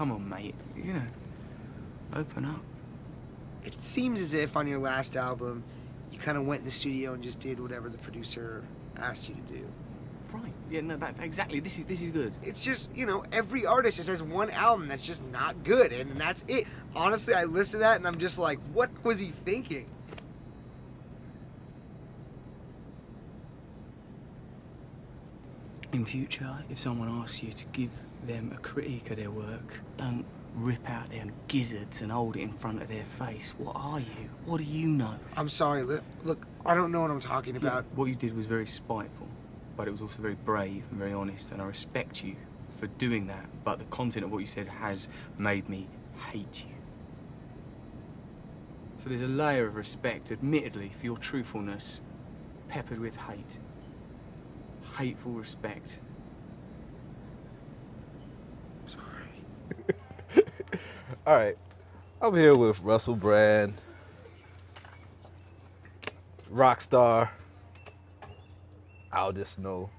Come on, mate. You know, open up. It seems as if on your last album, you kind of went in the studio and just did whatever the producer asked you to do. Right. Yeah, no, that's exactly. This is good. It's just, you know, every artist just has one album that's just not good, and that's it. Honestly, I listen to that and I'm just like, what was he thinking? In future, if someone asks you to give them a critique of their work, don't rip out their gizzards and hold it in front of their face. What are you? What do you know? I'm sorry, look, I don't know what I'm talking about. What you did was very spiteful, but it was also very brave and very honest, and I respect you for doing that, but the content of what you said has made me hate you. So there's a layer of respect, admittedly, for your truthfulness, peppered with hate. Hateful respect. Sorry. All right, I'm here with Russell Brand, rock star. I'll just know.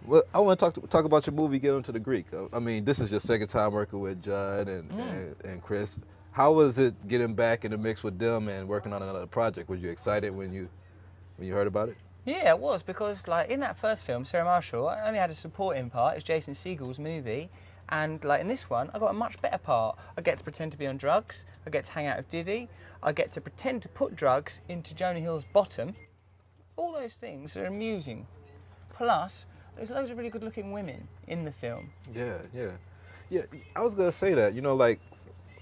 Well, I want to talk about your movie, Get Onto the Greek. I mean, this is your second time working with Judd and Chris. How was it getting back in the mix with them and working on another project? Was you excited when you heard about it? Yeah, it was, because like in that first film, Sarah Marshall, I only had a supporting part. It's Jason Segel's movie. And like in this one, I got a much better part. I get to pretend to be on drugs. I get to hang out with Diddy. I get to pretend to put drugs into Jonah Hill's bottom. All those things are amusing. Plus, there's loads of really good-looking women in the film. Yeah. I was gonna say that. You know, like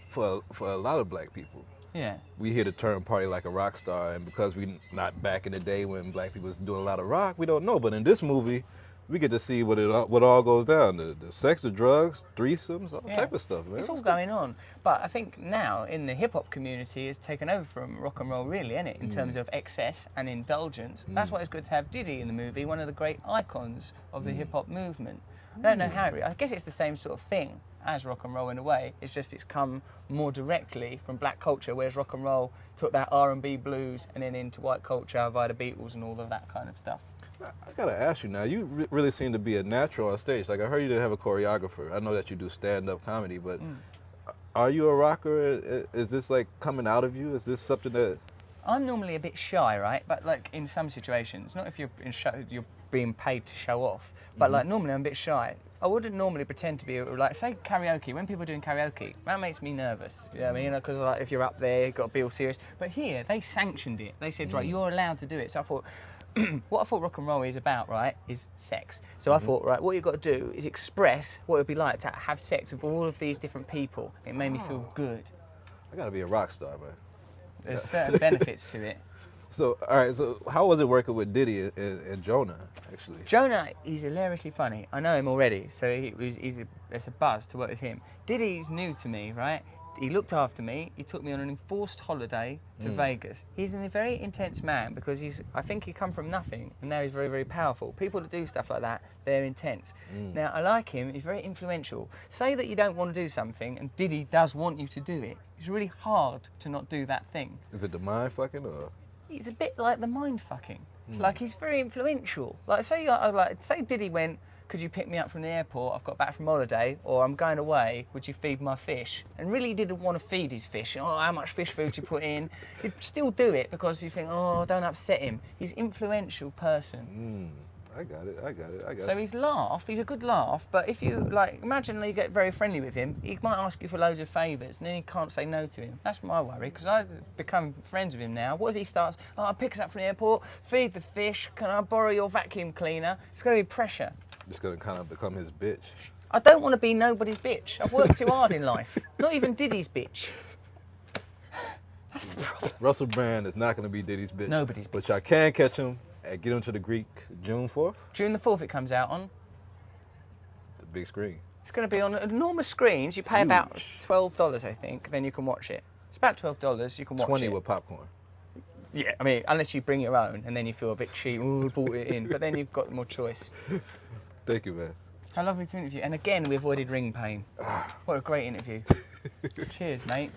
for a lot of black people, Yeah. we hear the term "party like a rock star," and because we're not back in the day when black people was doing a lot of rock, we don't know. But in this movie, we get to see what all goes down: the sex, the drugs, threesomes, all type of stuff, man. It's all going on. But I think now in the hip hop community, it's taken over from rock and roll, really, isn't it? In terms of excess and indulgence. That's why it's good to have Diddy in the movie, one of the great icons of the hip hop movement. I don't know how I guess it's the same sort of thing as rock and roll in a way. It's just it's come more directly from black culture, whereas rock and roll took that R&B blues and then into white culture via the Beatles and all of that kind of stuff. I gotta ask you now. You really seem to be a natural on stage. Like I heard you didn't have a choreographer. I know that you do stand-up comedy, but are you a rocker? Is this like coming out of you? Is this something that? I'm normally a bit shy, right? But like in some situations, not if you're you're being paid to show off, but like normally I'm a bit shy. I wouldn't normally pretend to be like, say karaoke. When people are doing karaoke, that makes me nervous. You know what I mean? You know, because like if you're up there, you've got to be all serious. But here, they sanctioned it. They said, right, you're allowed to do it. So I thought, what I thought rock and roll is about, right, is sex. So I thought, right, what you've got to do is express what it would be like to have sex with all of these different people. It made me feel good. I gotta be a rock star, man. There's certain benefits to it. So, all right. So, how was it working with Diddy and Jonah? Actually, Jonah is hilariously funny. I know him already, so it's a buzz to work with him. Diddy's new to me, right? He looked after me. He took me on an enforced holiday to Vegas. He's a very intense man because I think he come from nothing and now he's very, very powerful. People that do stuff like that, they're intense. Now, I like him. He's very influential. Say that you don't want to do something and Diddy does want you to do it. It's really hard to not do that thing. is it the mind fucking or? He's a bit like the mind fucking. Like he's very influential. Like say Diddy went, could you pick me up from the airport? I've got back from holiday, or I'm going away. Would you feed my fish? And really didn't want to feed his fish. Oh, how much fish food you put in? He'd still do it because you think, oh, don't upset him. He's an influential person. I got it. So he's a good laugh, but if you, like, imagine you get very friendly with him, he might ask you for loads of favours, and then you can't say no to him. That's my worry, because I've become friends with him now. What if he starts, oh, pick us up from the airport, feed the fish, can I borrow your vacuum cleaner? It's going to be pressure. It's gonna kind of become his bitch. I don't want to be nobody's bitch. I've worked too hard in life. Not even Diddy's bitch. That's the problem. Russell Brand is not gonna be Diddy's bitch. Nobody's bitch. But y'all can catch him at Get Onto the Greek June 4th. June the 4th it comes out on. The big screen. It's going to be on enormous screens. You pay about $12, I think, then you can watch it. It's about $12, you can watch 20 it. with popcorn. Yeah, I mean, unless you bring your own, and then you feel a bit cheap, ooh, bought it in, but then you've got more choice. Thank you, man. How lovely to interview. And again, we avoided ring pain. What a great interview. Cheers, mate.